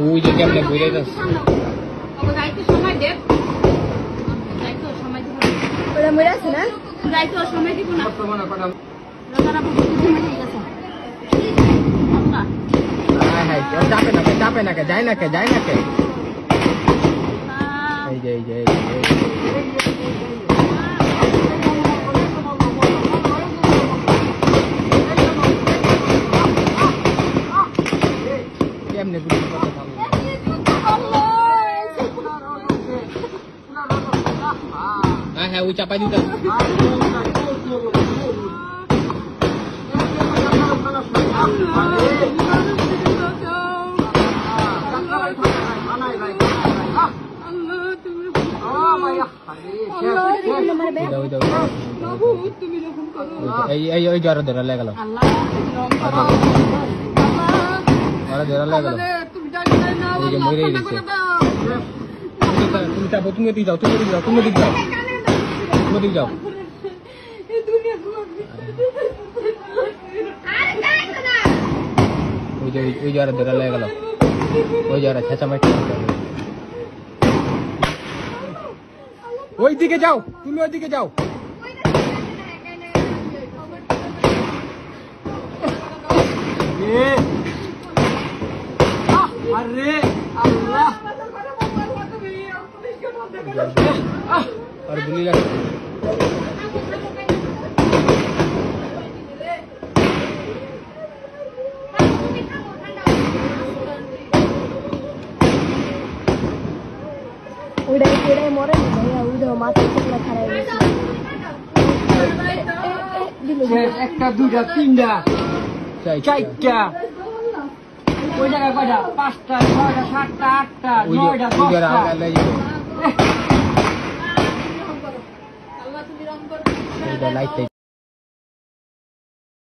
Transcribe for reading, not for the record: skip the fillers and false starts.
ওই যে কেমনে বইরে যাচ্ছে সময় দেব সময় দিব ওরা মরে আছে না যাইতে সময় দিব না চাপে না কে যায় না কে এই যে কেমনে গুলি কথা ভালো হ্যাঁ ওই চাপাই দিতে এই জ্বর ধরা লেগেল মরে গেছে তুমি যাবো তুমি দিক যাও ওই জ্বর ধরা লেগেল ওই জ্বর ছেঁচামাইতে ওই দিকে যাও তুমি ওই দিকে যাও আরে আল্লাহ আর গুলি লাগে ওইটাই মরে না ভাইয়া ওইটা মাথা টুকরা খারাপ একটা দুইটা তিনটা চারটা ওই জায়গায় কয়টা 5টা 6টা 7টা 8টা 9টা 10টা লাইট